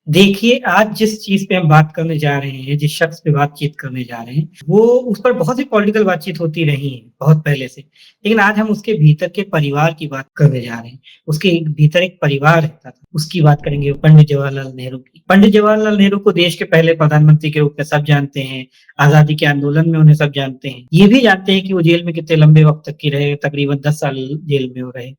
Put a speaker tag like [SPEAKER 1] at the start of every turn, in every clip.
[SPEAKER 1] देखिए, आज जिस चीज़ पे हम बात करने जा रहे हैं, जिस शख्स पे बातचीत करने जा रहे हैं, वो उस पर बहुत सी पॉलिटिकल बातचीत होती रही है, बहुत पहले से। लेकिन आज हम उसके भीतर के परिवार की बात करने जा रहे हैं। उसके एक भीतर एक परिवार रहता था, उसकी बात करेंगे पंडित जवाहरलाल नेहरू की। पंडित जवाहरलाल नेहरू को देश के पहले प्रधानमंत्री के रूप में सब जानते हैं, आज़ादी के आंदोलन में उन्हें सब जानते हैं। ये भी जानते हैं कि वो जेल में कितने लंबे वक़्त तक की रहे, तकरीबन 10 साल जेल में वो रहे।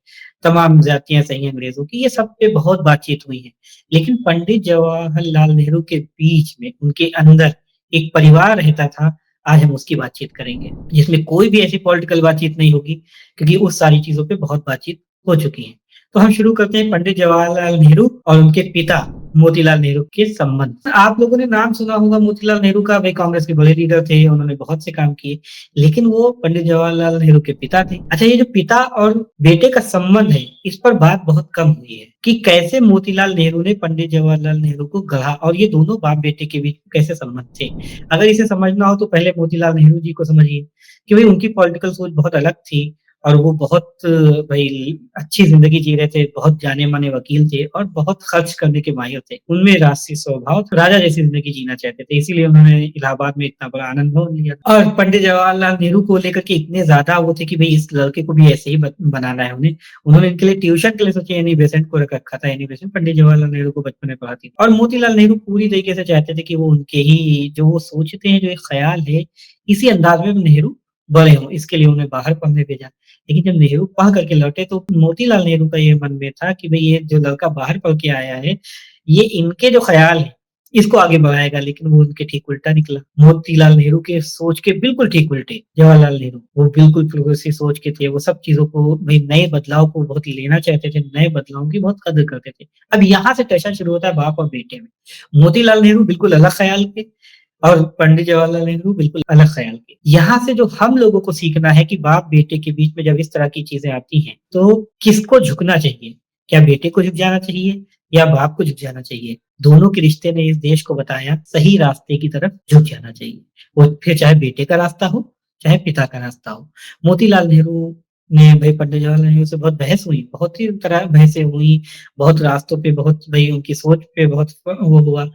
[SPEAKER 1] तमाम ज़्यादतियाँ सही अंग्रेज़ों की, ये सब पे बहुत बातचीत हुई है। लेकिन पंडित जवाहरलाल नेहरू के बीच में, उनके अंदर एक परिवार रहता था, आज हम उसकी बातचीत करेंगे। जिसमें कोई भी ऐसी पॉलिटिकल बातचीत नहीं होगी, क्योंकि उस सारी चीज़ों पे बहुत बातचीत हो चुकी है। तो हम शुरू करते हैं पंडित जवाहरलाल नेहरू और उनके पिता मोतीलाल नेहरू के संबंध। आप लोगों ने नाम सुना होगा मोतीलाल नेहरू का, वे कांग्रेस के बड़े लीडर थे, उन्होंने बहुत से काम किए, लेकिन वो पंडित जवाहरलाल नेहरू के पिता थे। अच्छा, ये जो पिता और बेटे का संबंध है, इस पर बात बहुत कम हुई है कि कैसे मोतीलाल नेहरू ने पंडित जवाहरलाल नेहरू को गढ़ा और ये दोनों बाप-बेटे के बीच कैसे संबंध थे। अगर इसे समझना हो तो पहले मोतीलाल नेहरू जी को समझिए कि भई उनकी पॉलिटिकल सोच बहुत अलग थी और वो बहुत भई अच्छी ज़िंदगी जी रहे थे, बहुत जाने-माने वकील थे और बहुत खर्च करने के माहिर थे। उनमें राजसी स्वभाव था, राजा जैसी ज़िंदगी जीना चाहते थे, इसीलिए उन्होंने इलाहाबाद में इतना बड़ा आनंद भवन लिया और पंडित जवाहरलाल नेहरू को लेकर के इतने ज़्यादा वो थे कि भई इस लड़के को भी ऐसे ही बनाना है उन्हें। उन्होंने इनके लिए ट्यूशन के लिए सोचिए एनी बेसेंट को रख रखा था। एनी बेसेंट पंडित जवाहरलाल नेहरू को बचपन में पढ़ाती थी और मोतीलाल नेहरू पूरी तरीके से चाहते थे कि वो उनके ही जो वो सोचते हैं, जो एक ख़्याल है, इसी अंदाज़ में नेहरू बड़े हों, इसके लिए उन्हें बाहर पढ़ने भेजा। लेकिन जब नेहरू पढ़ कर के लौटे तो मोतीलाल नेहरू का ये मन में था कि भई ये जो लड़का बाहर पढ़ के आया है, ये इनके जो ख़्याल हैं, इसको आगे बढ़ाएगा, लेकिन वो उनके ठीक उल्टा निकला। मोतीलाल नेहरू के सोच के बिल्कुल ठीक उल्टे जवाहरलाल नेहरू, वो बिल्कुल प्रोग्रेसिव सोच के थे, वो सब चीज़ों को भई नए बदलाव को बहुत लेना चाहते थे, नए बदलावों की बहुत कदर करते थे। अब यहाँ से टशन शुरू होता है बाप और बेटे में। मोतीलाल नेहरू बिल्कुल अलग ख़्याल के और पंडित जवाहरलाल नेहरू बिल्कुल अलग ख़्याल के। यहाँ से जो हम लोगों को सीखना है कि बाप-बेटे के बीच में जब इस तरह की चीज़ें आती हैं, तो किसको झुकना चाहिए? क्या बेटे को झुक जाना चाहिए या बाप को झुक जाना चाहिए? दोनों के रिश्ते ने इस देश को बताया सही रास्ते की तरफ झुक जाना चाहिए। वो फिर चाहे बेटे का रास्ता हो, चाहे पिता का रास्ता हो। मोतीलाल नेहरू ने भई पंडित जवाहरलाल नेहरू से बहुत बहस हुई, बहुत ही तरह बहसें हुई, बहुत रास्तों पे बहुत भई उनकी सोच पे बहुत वो हुआ।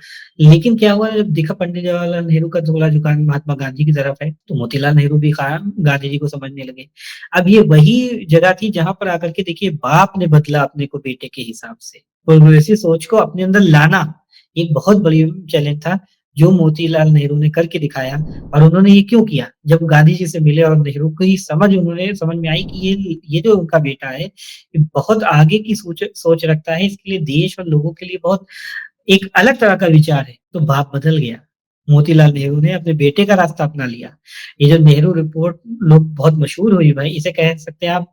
[SPEAKER 1] लेकिन क्या हुआ जब देखा पंडित जवाहरलाल नेहरू का थोड़ा झुकाव महात्मा गांधी की तरफ है, तो मोतीलाल नेहरू भी गांधी जी को समझने लगे। अब ये वही जगह थी जहाँ पर आकर के देखिए बाप ने बदला अपने को बेटे के हिसाब से। प्रोग्रेसिव सोच को अपने अंदर लाना एक बहुत बड़ी चैलेंज था, जो मोतीलाल नेहरू ने करके दिखाया और उन्होंने ये क्यों किया? जब गांधी जी से मिले और नेहरू की समझ में आई कि ये जो उनका बेटा है, ये बहुत आगे की सोच सोच रखता है, इसके लिए देश और लोगों के लिए बहुत एक अलग तरह का विचार है, तो बाप बदल गया। मोतीलाल नेहरू ने अपने बेटे का रास्ता अपना लिया। ये जो नेहरू रिपोर्ट लोग बहुत मशहूर हुई भाई, इसे कह सकते हैं आप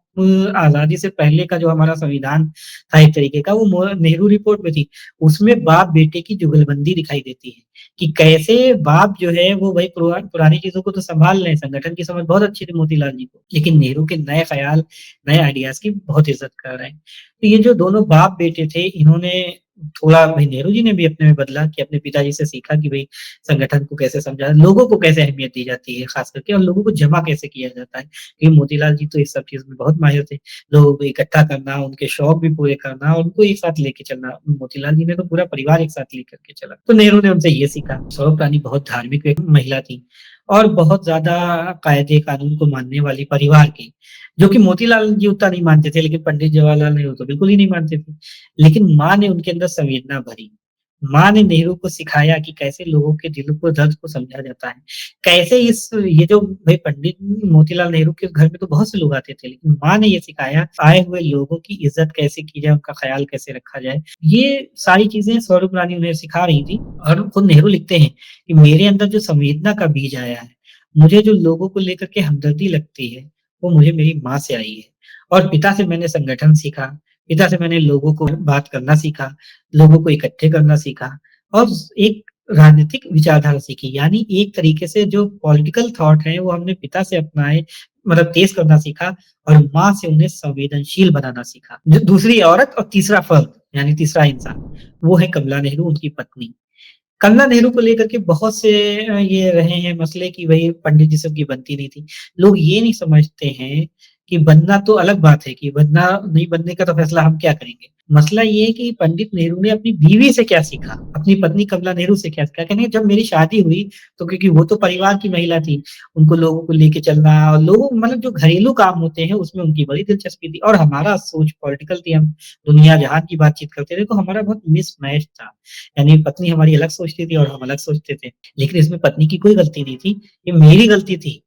[SPEAKER 1] आज़ादी से पहले का जो हमारा संविधान था एक तरीके का, वो नेहरू रिपोर्ट में थी। उसमें बाप-बेटे की जुगलबंदी दिखाई देती है, कि कैसे बाप जो है वो भई पुरानी चीज़ों को तो सँभाल रहे हैं, संगठन की समझ बहुत अच्छी थी मोतीलाल जी को, लेकिन नेहरू के नए ख़्याल, नए आइडियाज़ की बहुत इज़्ज़त कर रहे हैं। तो ये जो दोनों बाप-बेटे थे, इन्होंने थोड़ा भई नेहरू जी ने भी अपने में बदला कि अपने पिताजी से सीखा कि भई संगठन को कैसे समझा, लोगों को कैसे अहमियत दी जाती है ख़ास करके और लोगों को जमा कैसे किया जाता है। क्योंकि मोतीलाल जी तो इस सब चीज़ में बहुत माहिर थे। लोगों को इकट्ठा करना, उनके शौक भी पूरे करना और उनको एक साथ लेके चलना। मोतीलाल जी ने तो पूरा परिवार एक साथ लेकर के चला। तो नेहरू ने उनसे ये सीखा। सौरभ रानी बहुत धार्मिक एक महिला थी और बहुत ज़्यादा कायदे-कानून को मानने वाली परिवार की, जो कि मोतीलाल जी उतना नहीं मानते थे, लेकिन पंडित जवाहरलाल नेहरू तो बिल्कुल ही नहीं मानते थे। लेकिन माँ ने उनके अंदर संवेदना भरी। माँ ने नेहरू को सिखाया कि कैसे लोगों के दिल को दर्द को समझा जाता है। कैसे इस ये जो भई पंडित मोतीलाल नेहरू के घर में तो बहुत से लोग आते थे, लेकिन माँ ने ये सिखाया आए हुए लोगों की इज़्ज़त कैसे की जाए, उनका ख़्याल कैसे रखा जाए। ये सारी चीज़ें स्वरूप रानी उन्हें सिखा रही थी और खुद नेहरू लिखते हैं कि मेरे अंदर जो संवेदना का बीज आया है, मुझे जो लोगों को लेकर के हमदर्दी लगती है, वो मुझे मेरी माँ से आई है। और पिता से मैंने संगठन सीखा, पिता से मैंने लोगों को बात करना सीखा, लोगों को इकट्ठे करना सीखा और एक राजनीतिक विचारधारा सीखी। यानी एक तरीके से जो पॉलिटिकल थॉट है, वो हमने पिता से अपनाए मतलब तेज़ करना सीखा और माँ से उन्हें संवेदनशील बनाना सीखा। जो दूसरी औरत और तीसरा फर्द यानी तीसरा इंसान, वो है कमला नेहरू, उनकी पत्नी। कमला नेहरू को लेकर के बहुत से ये रहे हैं मसले कि भई पंडित जी से उनकी बनती नहीं थी। लोग ये नहीं समझते हैं कि बनना तो अलग बात है कि बनना नहीं बनने का तो फैसला हम क्या करेंगे। मसला ये है कि पंडित नेहरू ने अपनी बीवी से क्या सीखा, अपनी पत्नी कमला नेहरू से क्या सीखा? कहते हैं जब मेरी शादी हुई, तो क्योंकि वो तो परिवार की महिला थी, उनको लोगों को लेके चलना और लोगों मतलब जो घरेलू काम होते हैं, उसमें उनकी बड़ी दिलचस्पी थी और हमारा सोच पॉलिटिकल थी, हम दुनिया जहान की बातचीत करते थे, तो हमारा बहुत मिसमैच था। यानी पत्नी हमारी अलग सोचती थी और हम अलग सोचते थे। लेकिन इसमें पत्नी की कोई गलती नहीं थी, ये मेरी गलती थी।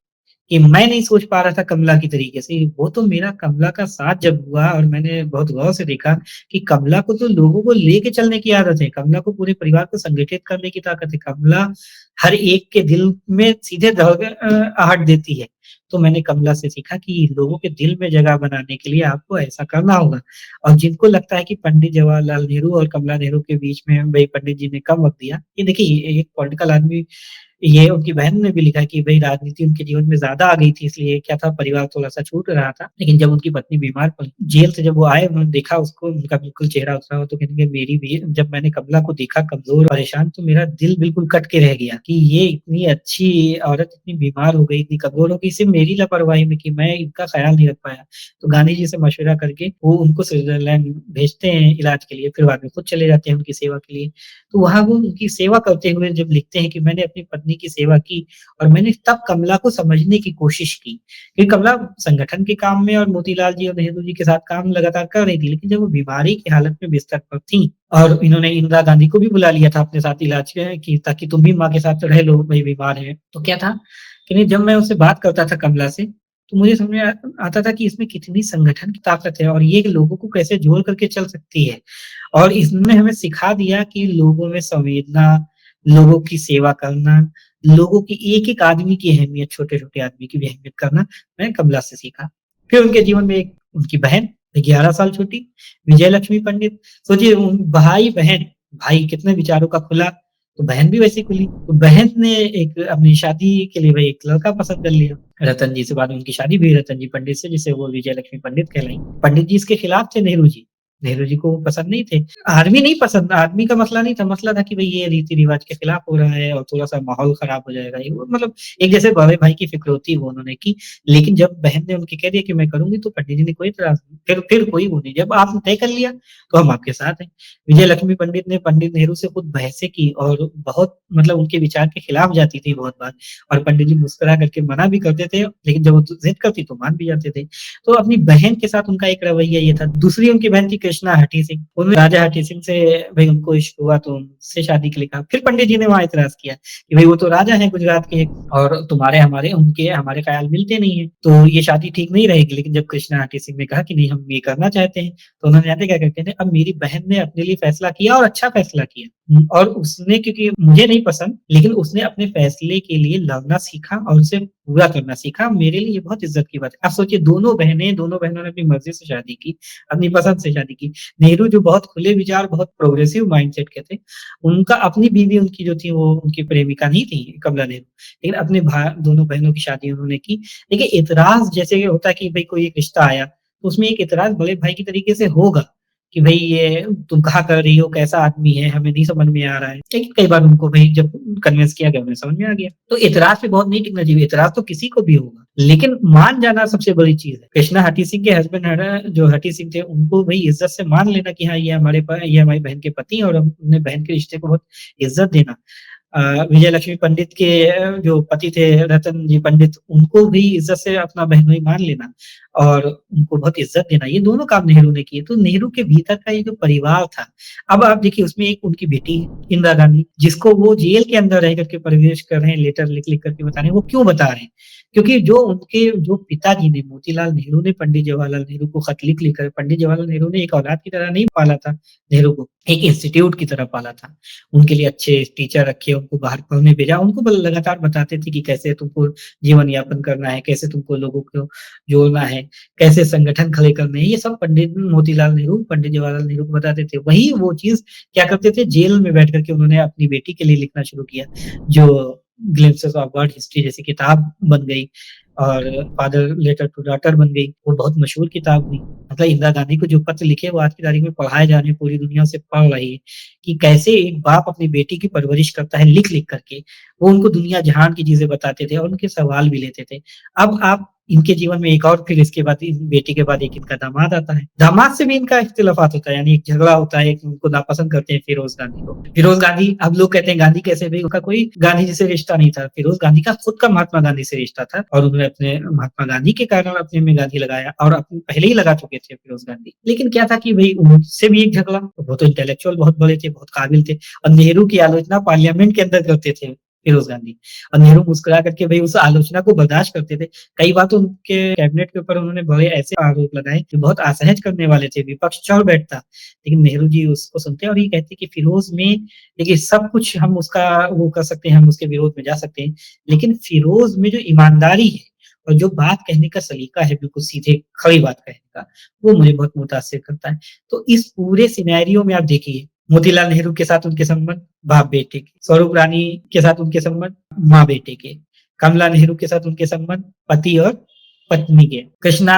[SPEAKER 1] कि मैं नहीं सोच पा रहा था कमला की तरीके से, वो तो मेरा कमला का साथ जब हुआ और मैंने बहुत गौर से देखा कि कमला को तो लोगों को लेके चलने की आदत है, कमला को पूरे परिवार को संगठित करने की ताकत है, कमला हर एक के दिल में सीधे आहट देती है। तो मैंने कमला से सीखा कि लोगों के दिल में जगह बनाने के लिए आपको ऐसा करना होगा। और जिनको लगता है कि पंडित जवाहरलाल नेहरू और कमला नेहरू के बीच में भई पंडित जी ने कम वक़्त दिया, ये देखिए ये एक पॉलिटिकल आदमी ये उनकी बहन ने भी लिखा कि भई राजनीति उनके जीवन में ज़्यादा आ गई थी, इसलिए क्या था परिवार थोड़ा-सा छूट रहा था। लेकिन जब उनकी पत्नी बीमार पड़ी, जेल से जब वो आए उन्होंने देखा उसको, उनका बिल्कुल चेहरा उतरा हुआ, तो कहने लगे मेरी भी जब मैंने कमला को देखा कमज़ोर, परेशान, तो मेरा दिल बिल्कुल कट के रह गया कि ये इतनी अच्छी औरत इतनी बीमार हो गई, इतनी कमज़ोर हो गई सिर्फ़ मेरी लापरवाही में कि मैं इनका ख़्याल नहीं रख पाया। तो गांधी जी से मशविरा करके वो उनको स्विट्ज़रलैंड भेजते हैं इलाज के लिए, फिर बाद में खुद चले जाते हैं उनकी सेवा के लिए। तो वहाँ वो उनकी सेवा करते हुए जब लिखते हैं कि मैंने अपनी पत्नी की सेवा की और मैंने तब कमला को समझने की कोशिश की। क्योंकि कमला संगठन के काम में और मोतीलाल जी और नेहरू जी के साथ काम लगातार कर रही थी, लेकिन जब वो बीमारी की हालत में बिस्तर पर थीं और इन्होंने इंदिरा गांधी को भी बुला लिया था अपने साथ इलाज के कि ताकि तुम भी माँ के साथ रह लो, भई बीमार है। तो क्या था कि नहीं जब मैं उससे बात करता था कमला से, तो मुझे समझ में आता था कि इसमें कितनी संगठन की ताकत है और ये लोगों को कैसे जोड़ करके चल सकती है। और इसने हमें सिखा दिया कि लोगों में संवेदना, लोगों की सेवा करना, लोगों की एक-एक आदमी की अहमियत, छोटे-छोटे आदमी की भी अहमियत करना, मैंने कमला से सीखा। फिर उनके जीवन में एक उनकी बहन 11 साल छोटी, विजय लक्ष्मी पंडित। सोचिए उन भाई-बहन, भाई कितने विचारों का खुला, तो बहन भी वैसी खुली। तो बहन ने एक अपनी शादी के लिए भई एक लड़का पसंद कर लिया। रतन जी से बाद में उनकी शादी भी हुई रतन जी पंडित से, जिसे वो विजय लक्ष्मी पंडित कहलाईं। पंडित जी इसके खिलाफ थे नेहरू जी। नेहरू जी को वो पसंद नहीं थे। आर्मी नहीं पसंद, आर्मी का मसला नहीं था, मसला था कि भई ये रीति-रिवाज के खिलाफ हो रहा है और थोड़ा-सा माहौल खराब हो जाएगा ये वो मतलब एक जैसे बड़े भाई की फिक्रौती वो उन्होंने की। लेकिन जब बहन ने उनके कह दिया कि मैं करूँगी तो पंडित जी ने कोई एतराज़ नहीं। फिर कोई वो नहीं, जब आपने तय कर लिया तो हम आपके साथ हैं। विजय लक्ष्मी पंडित ने पंडित नेहरू से खुद बहसें की और बहुत मतलब उनके विचार के खिलाफ जाती थी बहुत बार और पंडित जी मुस्कुरा करके मना भी करते थे, लेकिन जब वो ज़िद करती तो मान भी जाते थे। तो अपनी बहन के साथ उनका एक रवैया ये था। दूसरी उनकी बहन थी कृष्णा हठी सिंह। उन्होंने राजा हठी सिंह से भई उनको इश्क हुआ तो उनसे शादी के लिए कहा। फिर पंडित जी ने वहाँ एतराज़ किया कि भई वो तो राजा हैं गुजरात के और तुम्हारे हमारे उनके हमारे ख़्याल मिलते नहीं हैं, तो ये शादी ठीक नहीं रहेगी। लेकिन जब कृष्णा हठी सिंह ने कहा कि नहीं हम ये करना चाहते हैं, तो उन्होंने जानते क्या कहते थे, अब मेरी बहन ने अपने लिए फैसला किया और अच्छा फैसला किया। और उसने क्योंकि मुझे नहीं पसंद, लेकिन उसने अपने फैसले के लिए लड़ना सीखा और उसे पूरा करना सीखा। मेरे लिए ये बहुत इज़्ज़त की बात है। आप सोचिए दोनों बहनों ने अपनी मर्ज़ी से शादी की, अपनी पसंद से शादी की। नेहरू जो बहुत खुले विचार, बहुत प्रोग्रेसिव माइंडसेट के थे, उनका अपनी बीवी उनकी जो थी वो उनकी प्रेमिका नहीं थी कमला नेहरू, लेकिन अपने दोनों बहनों की शादी उन्होंने की। देखिए इतराज़ जैसे होता है कि भई कोई एक रिश्ता आया, तो उसमें एक इतराज़ बड़े भाई के तरीके से होगा कि भई ये तुम कहाँ कर रही हो, कैसा आदमी है, हमें नहीं समझ में आ रहा है। लेकिन कई बार उनको भई जब कन्विंस किया गया, उन्हें समझ में आ गया। तो इतराज़ पे बहुत नहीं टिकना चाहिए, इतराज़ तो किसी को भी होगा, लेकिन मान जाना सबसे बड़ी चीज़ है। कृष्णा हठी सिंह के हस्बैंड जो हठी सिंह थे, उनको भई इज़्ज़त से मान लेना कि हाँ, ये हमारी बहन के पति हैं और हम अपने बहन के रिश्ते को बहुत इज़्ज़त देना। विजय लक्ष्मी पंडित के जो पति थे रतन जी पंडित, उनको भी इज़्ज़त से अपना बहनोई मान लेना और उनको बहुत इज़्ज़त देना, ये दोनों काम नेहरू ने किए। तो नेहरू के भीतर का ये जो परिवार था, अब आप देखिए उसमें एक उनकी बेटी है, इंदिरा गांधी, जिसको वो जेल के अंदर रह करके परवरिश कर रहे हैं, लेटर लिख-लिख करके बता रहे हैं। वो क्यों बता रहे हैं? क्योंकि जो पिताजी ने मोतीलाल नेहरू ने पंडित जवाहरलाल नेहरू को खत लिख-लिख कर पंडित जवाहरलाल नेहरू ने एक औलाद की तरह नहीं पाला था नेहरू को, एक इंस्टीट्यूट की तरह पाला था। उनके लिए अच्छे टीचर रखे, उनको बाहर पढ़ने भेजा, उनको लगातार बताते थे कि कैसे तुमको जीवन यापन करना है, कैसे तुमको लोगों को जोड़ना है, कैसे संगठन खड़े करने हैं, ये सब पंडित मोतीलाल नेहरू, पंडित जवाहरलाल नेहरू को बताते थे। वही वो चीज़ क्या करते थे, जेल में बैठ कर के उन्होंने अपनी बेटी के लिए लिखना शुरू किया, जो ग्लिम्पसेस ऑफ वर्ल्ड हिस्ट्री जैसी किताब बन गई और फादर लेटर टू डॉटर बन गई, वो बहुत मशहूर किताब हुई। मतलब इंदिरा गांधी को जो पत्र लिखे वो आज की तारीख में पढ़ाए जा रहे हैं, पूरी दुनिया उसे पढ़ रही है, कि कैसे एक बाप अपनी बेटी की परवरिश करता है लिख-लिख करके। वो उनको दुनिया जहान की चीज़ें बताते थे और उनके सवाल भी लेते थे। अब आप इनके जीवन में एक और फिर इसके बाद इस बेटी के बाद एक इनका दामाद आता है। दामाद से भी इनका इख्तिलाफात होता है, यानी एक झगड़ा होता है, एक उनको नापसंद करते हैं फिरोज़ गांधी को। फिरोज़ गांधी, अब लोग कहते हैं गांधी कैसे भई, उनका कोई गांधी जी से रिश्ता नहीं था। फिरोज़ गांधी का खुद का महात्मा गांधी से रिश्ता था और उन्होंने अपने महात्मा गांधी के कारण अपने में गांधी लगाया और पहले ही लगा चुके थे फिरोज़ गांधी। लेकिन क्या था कि भई उनसे भी एक झगड़ा, वो तो इंटेलेक्चुअल बहुत बड़े थे, बहुत काबिल थे और नेहरू की आलोचना पार्लियामेंट के अंदर करते थे फिरोज़ गांधी। और नेहरू मुस्कुरा करके भई उस आलोचना को बर्दाश्त करते थे। कई बार तो उनके कैबिनेट के ऊपर उन्होंने बड़े ऐसे आरोप लगाए जो बहुत असहज करने वाले थे, विपक्ष चौड़ बैठता। लेकिन नेहरू जी उसको सुनते और ये कहते कि फिरोज़ में देखिए सब कुछ हम उसका वो कर सकते हैं, हम उसके विरोध में जा सकते हैं, लेकिन फिरोज़ में जो ईमानदारी है और जो बात कहने का सलीका है बिल्कुल सीधे खड़ी बात कहने का, वो मुझे बहुत मुतासिर करता है। तो इस पूरे सिनेरियो में आप देखिए, मोतीलाल नेहरू के साथ उनके संबंध बाप-बेटे के, स्वरूप रानी के साथ उनके संबंध माँ-बेटे के, कमला नेहरू के साथ उनके संबंध पति और पत्नी के, कृष्णा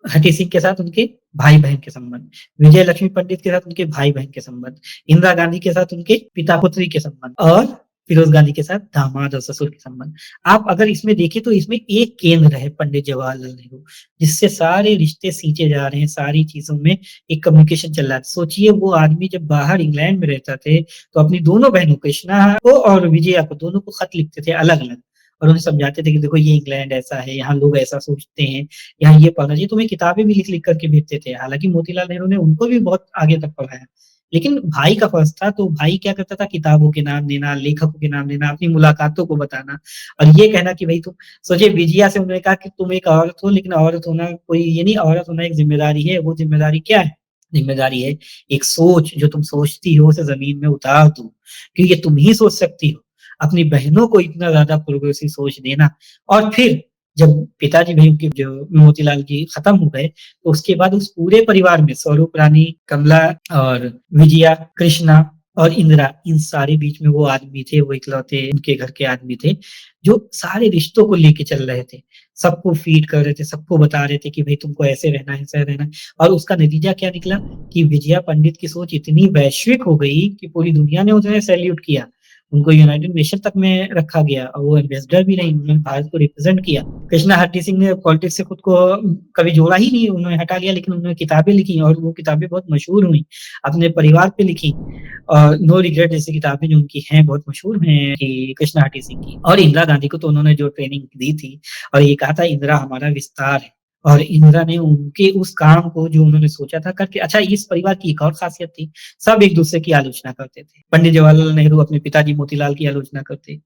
[SPEAKER 1] हठी सिंह के साथ उनके भाई-बहन के संबंध, विजय लक्ष्मी पंडित के साथ उनके भाई-बहन के संबंध, इंदिरा गांधी के साथ उनके पिता-पुत्री के संबंध और फिरोज गांधी के साथ दामाद और ससुर के संबंध। आप अगर इसमें देखें तो इसमें एक केंद्र है पंडित जवाहरलाल नेहरू, जिससे सारे रिश्ते सींचे जा रहे हैं, सारी चीज़ों में एक कम्युनिकेशन चल रहा है। सोचिए वो आदमी जब बाहर इंग्लैंड में रहता थे, तो अपनी दोनों बहनों कृष्णा को और विजया को दोनों को खत लिखते थे अलग-अलग और उन्हें समझाते थे कि देखो ये इंग्लैंड ऐसा है, यहाँ लोग ऐसा सोचते हैं, यहाँ ये पढ़ना चाहिए, तुम्हें किताबें भी लिख-लिख करके भेजते थे। हालाँकि मोतीलाल नेहरू ने उनको भी बहुत आगे तक पढ़ाया। लेकिन भाई का फर्ज था, तो भाई क्या करता था किताबों के नाम देना, लेखकों के नाम देना, अपनी मुलाकातों को बताना और ये कहना कि भई तुम सोचिए विजया से उन्होंने कहा कि तुम एक औरत हो, लेकिन औरत होना कोई ये नहीं, औरत होना एक ज़िम्मेदारी है। वो ज़िम्मेदारी क्या है? ज़िम्मेदारी है एक सोच, जो तुम सोचती हो उसे ज़मीन में उतार दो, क्योंकि ये तुम ही सोच सकती हो। अपनी बहनों को इतना ज़्यादा प्रोग्रेसिव सोच देना और फिर जब पिताजी भई उनके जो मोतीलाल जी खत्म हो गए, तो उसके बाद उस पूरे परिवार में स्वरूप रानी, कमला और विजया, कृष्णा और इंदिरा, इन सारे बीच में वो आदमी थे, वो इकलौते उनके घर के आदमी थे, जो सारे रिश्तों को लेके चल रहे थे। सबको फ़ीड कर रहे थे, सबको बता रहे थे कि भई तुमको ऐसे रहना है, ऐसे रहना है और उसका नतीजा क्या निकला कि विजया पंडित की सोच इतनी वैश्विक हो गई कि पूरी दुनिया ने उन्हें सैल्यूट किया। उनको यूनाइटेड नेशन तक में रखा गया और वो एम्बेसडर भी रहीं, उन्होंने भारत को रिप्रेज़ेंट किया। कृष्णा हट्टी सिंह ने पॉलिटिक्स से खुद को कभी जोड़ा ही नहीं, उन्होंने हटा लिया, लेकिन उन्होंने किताबें लिखी और वो किताबें बहुत मशहूर हुईं। अपने परिवार पे लिखी और नो रिग्रेट जैसी किताबें जो उनकी हैं बहुत मशहूर हैं कि कृष्णा हट्टी सिंह की। और इंदिरा गांधी को तो उन्होंने जो ट्रेनिंग दी थी और ये कहा था इंदिरा हमारा विस्तार है और इंदिरा ने उनके उस काम को जो उन्होंने सोचा था करके अच्छा इस परिवार की एक और खासियत थी, सब एक-दूसरे की आलोचना करते थे। पंडित जवाहरलाल नेहरू अपने पिताजी मोतीलाल की आलोचना करते।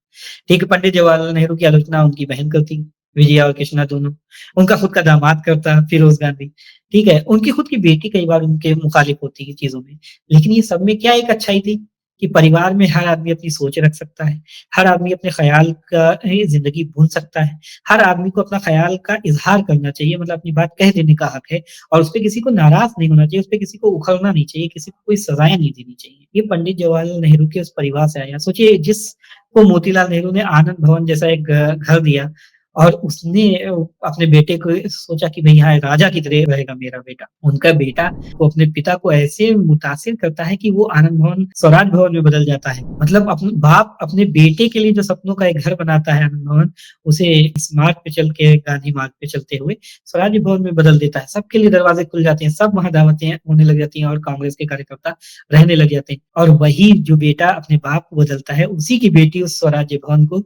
[SPEAKER 1] ठीक है, पंडित जवाहरलाल नेहरू की आलोचना उनकी बहन करती, विजया और कृष्णा दोनों। उनका खुद का दामाद करता फिरोज़ गांधी, ठीक है? उनकी खुद की बेटी कई बार उनके मुखालिफ होती चीज़ों में। लेकिन ये सब में क्या एक अच्छाई थी कि परिवार में हर आदमी अपनी सोच रख सकता है, हर आदमी अपने ख़्याल का ज़िंदगी बुन सकता है, हर आदमी को अपना ख़्याल का इज़हार करना चाहिए मतलब अपनी बात कह देने का हक है और उसपे किसी को नाराज़ नहीं होना चाहिए, उसपे किसी को उखड़ना नहीं चाहिए, किसी को कोई सज़ाएँ नहीं देनी चाहिए। ये पंडित जवाहरलाल नेहरू के उस परिवार से आया। सोचिए जिसको मोतीलाल नेहरू ने आनंद भवन जैसा एक घर दिया और उसने अपने बेटे को सोचा कि भई यहाँ राजा की तरह रहेगा मेरा बेटा। उनका बेटा वो अपने पिता को ऐसे मुतासिर करता है कि वो आनंद भवन स्वराज भवन में बदल जाता है। मतलब बाप अपने बेटे के लिए जो सपनों का एक घर बनाता है आनंद भवन, उसे इस मार्ग पे चल के गांधी मार्ग पे चलते हुए स्वराज भवन में बदल देता है। सबके लिए दरवाजे खुल जाते हैं, सब वहाँ दावतें होने लग जाती हैं और कांग्रेस के कार्यकर्ता रहने लग जाते हैं। और वही जो बेटा अपने बाप को बदलता है, उसी की बेटी उस स्वराज्य भवन को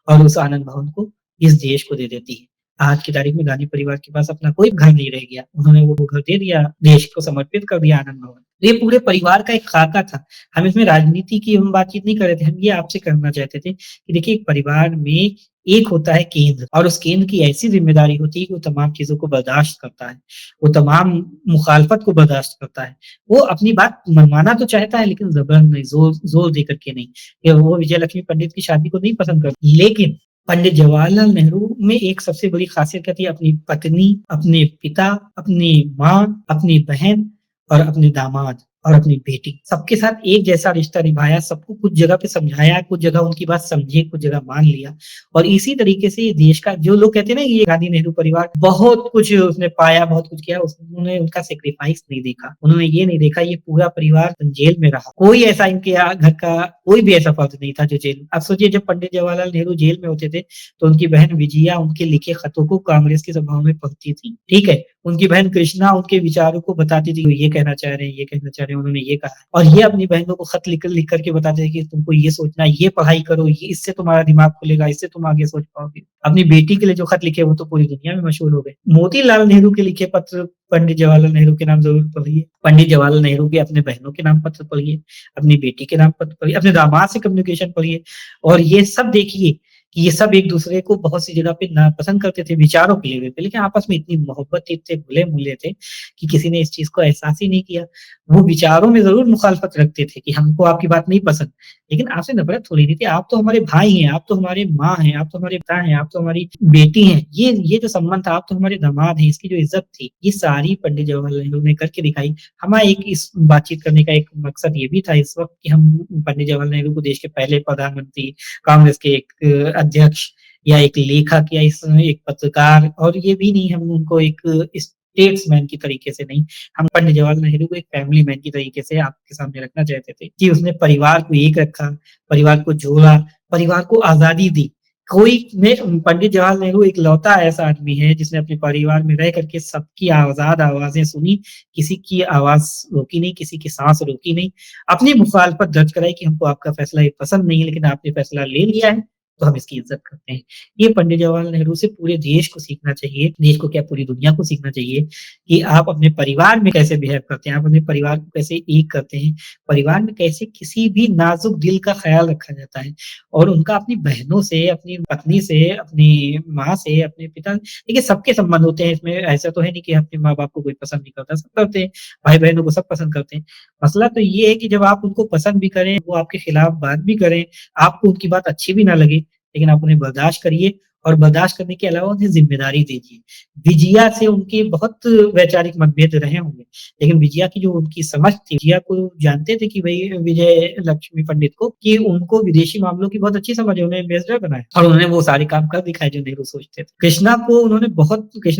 [SPEAKER 1] और उस आनंद भवन को इस देश को दे देती है। आज की तारीख में गांधी परिवार के पास अपना कोई घर नहीं रह गया। उन्होंने वो घर दे दिया, देश को समर्पित कर दिया आनंद भवन। तो ये पूरे परिवार का एक खाका था। हम इसमें राजनीति की हम बातचीत नहीं कर रहे थे, हम ये आपसे करना चाहते थे कि देखिए एक परिवार में एक होता है केंद्र और उस केंद्र की ऐसी ज़िम्मेदारी होती है कि वो तमाम चीज़ों को बर्दाश्त करता है। वो तमाम मुखालफत को बर्दाश्त करता है। वो अपनी बात मनवाना तो चाहता है लेकिन ज़बरन नहीं, ज़ोर दे कर के नहीं। कि वो विजय लक्ष्मी पंडित की शादी को नहीं पसंद करती। लेकिन पंडित जवाहरलाल नेहरू में एक सबसे बड़ी ख़ासियत क्या थी? अपनी पत्नी, अपने पिता, अपनी माँ, अपनी बहन और अपने दामाद और अपनी बेटी, सबके साथ एक जैसा रिश्ता निभाया, सबको कुछ जगह पे समझाया, कुछ जगह उनकी बात समझे, कुछ जगह मान लिया। और इसी तरीके से ये देश का जो लोग कहते हैं ना, ये गांधी नेहरू परिवार बहुत कुछ उसने पाया, बहुत कुछ किया, उन्होंने उनका सैक्रिफाइस नहीं देखा। उन्होंने ये नहीं देखा ये पूरा परिवार जेल में रहा। कोई ऐसा इनके घर का कोई भी ऐसा फर्द नहीं था जो जेल। अब सोचिए जब पंडित जवाहरलाल नेहरू जेल में होते थे, तो उनकी बहन विजया उनके लिखे खतों को कांग्रेस की सभाओं में पढ़ती थी, ठीक है? उनकी बहन कृष्णा उनके विचारों को बताती थी, वो ये कहना चाह रहे हैं, ये कहना चाह रहे हैं, उन्होंने ये कहा। और ये अपनी बहनों को खत लिख करके बताते थे कि तुमको ये सोचना है, ये पढ़ाई करो, ये इससे तुम्हारा दिमाग खुलेगा, इससे तुम आगे सोच पाओगे। अपनी बेटी के लिए जो खत लिखे वो तो पूरी दुनिया में मशहूर हो गए। मोतीलाल नेहरू के लिखे पत्र पंडित जवाहरलाल नेहरू के नाम ज़रूर पढ़िए। पंडित जवाहरलाल नेहरू के अपने बहनों के नाम पत्र पढ़िए, अपनी बेटी के नाम पत्र पढ़िए, अपने दामाद से कम्युनिकेशन पढ़िए। और ये सब देखिए कि ये सब एक-दूसरे को बहुत सी जगह पे नापसंद करते थे विचारों के लेवल पे, लेकिन आपस में इतनी मोहब्बत थी, इतने घुले-मिले थे कि किसी ने इस चीज़ को एहसास ही नहीं किया। वो विचारों में ज़रूर मुखालफत रखते थे कि हमको आपकी बात नहीं पसंद, लेकिन आपसे नफ़रत थोड़ी नहीं थी। आप तो हमारे भाई हैं, आप तो हमारे माँ हैं, आप तो हमारे पिता हैं, आप तो हमारी बेटी हैं। ये जो संबंध था, आप तो हमारे दामाद हैं, इसकी जो इज़्ज़त थी, ये सारी पंडित जवाहरलाल नेहरू ने करके दिखाई। हमारा एक इस बातचीत करने का एक मकसद ये भी था इस वक़्त कि हम पंडित जवाहरलाल नेहरू को देश के पहले प्रधानमंत्री, कांग्रेस के एक अध्यक्ष या एक लेखक या इस एक पत्रकार, और ये भी नहीं हम उनको एक स्टेट्समैन की तरीके से नहीं, हम पंडित जवाहरलाल नेहरू को एक फैमिली मैन की तरीके से आपके सामने रखना चाहते थे कि उसने परिवार को एक रखा, परिवार को जोड़ा, परिवार को आज़ादी दी। कोई ने पंडित जवाहरलाल नेहरू इकलौता ऐसा आदमी है जिसने अपने परिवार में रह करके सबकी आज़ाद आवाज़ें सुनी, किसी की आवाज़ रोकी नहीं, किसी की साँस रोकी नहीं, अपनी मुखालफत दर्ज कराई कि हमको आपका फैसला ये पसंद नहीं है, लेकिन आपने फैसला ले लिया है, तो हम इसकी इज़्ज़त करते हैं। ये पंडित जवाहरलाल नेहरू से पूरे देश को सीखना चाहिए, देश को क्या पूरी दुनिया को सीखना चाहिए कि आप अपने परिवार में कैसे बिहेव करते हैं, आप अपने परिवार को कैसे एक करते हैं, परिवार में कैसे किसी भी नाज़ुक दिल का ख़्याल रखा जाता है और उनका अपनी बहनों से, अपनी पत्नी से, अपनी माँ से, अपने पिता, देखिए सबके संबंध होते हैं इसमें, ऐसा तो है नहीं कि अपने माँ-बाप को कोई पसंद नहीं करता, सब करते हैं, भाई-बहनों को सब पसंद करते हैं। मसला तो ये है कि जब आप उनको पसंद भी करें, वो आपके खिलाफ बात भी करें, आपको उनकी बात अच्छी भी ना लगे, लेकिन आप उन्हें बर्दाश्त करिए और बर्दाश्त करने के अलावा उन्हें ज़िम्मेदारी दीजिए। विजया से उनके बहुत वैचारिक मतभेद रहे होंगे, लेकिन विजया की जो उनकी समझ थी, विजया को जानते थे कि भई विजय लक्ष्मी पंडित को कि उनको विदेशी मामलों की बहुत अच्छी समझ है, उन्हें एम्बेसडर बनाया और उन्होंने वो सारे काम कर दिखाए जो नेहरू सोचते थे। कृष्णा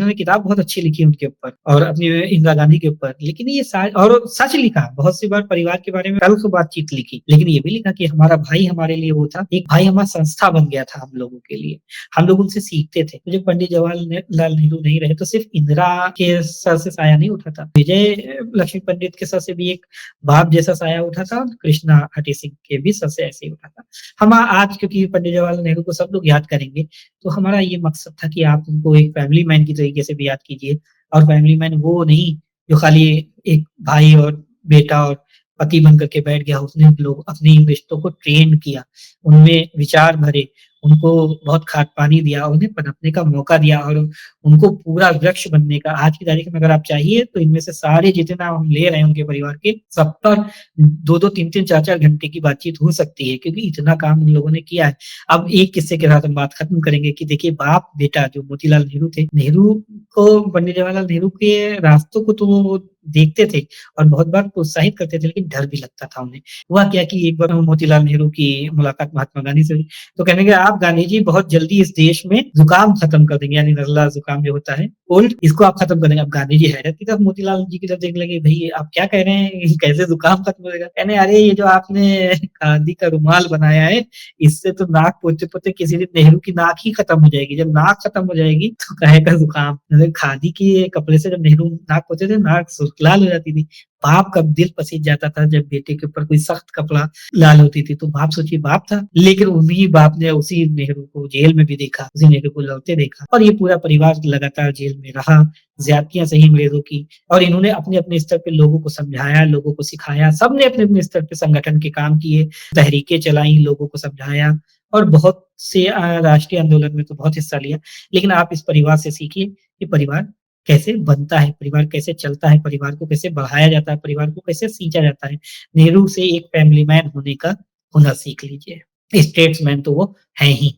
[SPEAKER 1] ने किताब बहुत अच्छी लिखी उनके ऊपर और अपनी इंदिरा गांधी के ऊपर, लेकिन ये सा और सच लिखा, बहुत सी बार परिवार के बारे में तल्ख़ बातचीत लिखी, लेकिन ये भी लिखा कि हमारा भाई हमारे लिए वो था, एक भाई हमारा संस्था बन गया था हम लोगों के लिए। हम लोग उनसे सीखते थे। तो जब पंडित जवाहरलाल नेहरू नहीं रहे तो सिर्फ इंदिरा के सर से साया नहीं उठा था। विजय लक्ष्मी पंडित के सर से भी एक बाप जैसा साया उठा था और कृष्णा हठी सिंह के भी सर से ऐसे ही उठा था। हम आज क्योंकि पंडित जवाहरलाल नेहरू को सब लोग याद करेंगे, तो हमारा ये मकसद था कि आप उनको एक फैमिली मैन की तरीके से भी याद कीजिए और फैमिली मैन वो नहीं जो खाली एक भाई और बेटा और पति बन करके बैठ गया, उसने लोग अपने इन रिश्तों को ट्रेंड किया, उनमें विचार भरे, उनको बहुत खाद-पानी दिया, उन्हें पनपने का मौका दिया और उनको पूरा वृक्ष बनने का। आज की तारीख में अगर आप चाहिए तो इनमें से सारे जितने नाम हम ले रहे हैं उनके परिवार के, सब पर 2-2, 3-3, 4-4 घंटे की बातचीत हो सकती है क्योंकि इतना काम उन लोगों ने किया है। अब एक किस्से के साथ हम बात खत्म करेंगे कि देखिए बाप-बेटा जो मोतीलाल नेहरू थे, नेहरू को पंडित जवाहरलाल नेहरू के रास्तों को तो वो देखते थे और बहुत बार प्रोत्साहित करते थे, लेकिन डर भी लगता था उन्हें। हुआ क्या कि एक बार मोतीलाल नेहरू की मुलाकात महात्मा गांधी से हुई, तो कहने लगे आप गांधी जी बहुत जल्दी इस देश में जुकाम खत्म कर देंगे, यानी नज़ला जुकाम जो होता है कोल्ड, इसको आप खत्म कर देंगे। अब गांधी जी हैरत की तरफ मोतीलाल जी की तरफ देखने लगे, भई आप क्या कह रहे हैं? कैसे जुकाम खत्म हो जाएगा? कहने अरे ये जो आपने खादी का रुमाल बनाया है, इससे तो नाक पोंछते-पोंछते किसी दिन नेहरू की नाक ही खत्म हो जाएगी। जब नाक खत्म हो जाएगी तो कहेगा जुकाम। मतलब खादी के कपड़े से जब नेहरू नाक पोंछते थे, नाक सुर्ख लाल हो जाती थी। बाप का दिल पसीज जाता था जब बेटे के ऊपर कोई सख्त कपड़ा लाल होती थी, तो बाप सोचिए बाप था, लेकिन उन्हीं बाप ने उसी नेहरू को जेल में भी देखा, उसी नेहरू को लौटते देखा और ये पूरा परिवार लगातार जेल में रहा, ज़्यादतियाँ सही अंग्रेज़ों की और इन्होंने अपने-अपने स्तर पे लोगों को समझाया, लोगों को सिखाया, सबने अपने-अपने स्तर पे संगठन के काम किए, तहरीकें चलाई, लोगों को समझाया और बहुत से राष्ट्रीय आंदोलन में तो बहुत हिस्सा लिया। लेकिन आप इस परिवार से सीखिए कि परिवार कैसे बनता है, परिवार कैसे चलता है, परिवार को कैसे बढ़ाया जाता है, परिवार को कैसे सींचा जाता है। नेहरू से एक फैमिली मैन होने का हुनर सीख लीजिए। स्टेट्समैन तो वो हैं ही।